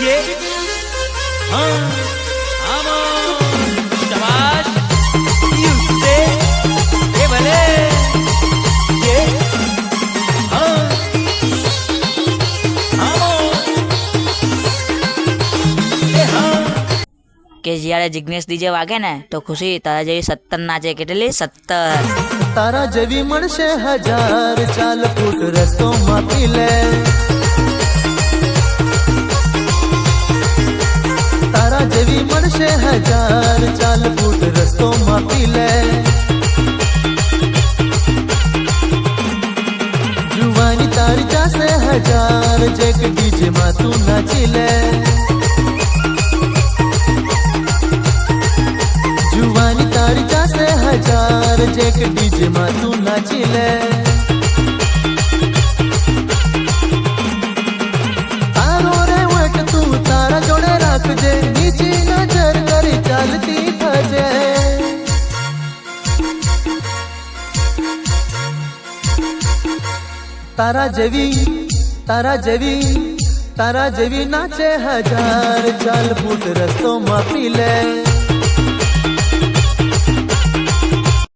ये हाँ आमो शाबाश उससे ये भले ये हाँ आमो ये हाँ કે જ્યારે જિગ્નેશ ડીજે વાગે ને તો ખુશી તારા જેવી 17 નાચે. કેટલી? 17. તારા જેવી મળશે 1000 ચાલ ફૂટ રસ્તો માપી લે. તારા જેવી મળશે 1000 ચાલ ફૂટ રસ્તો માપી લે. જુવાની તારી ચાસે 1000 જેક ડીજે માં તું નાચી લે. જુવાની તારી ચાસે 1000 જેક ડીજે માં તું નાચી લે. તારો રેવટ તું તારા જોડે રાખજે, નીચી નજર કરી ચાલતી થજે. તારા જેવી નાચે 1000 ચાલ ફૂટ રસ્તો માપી લે.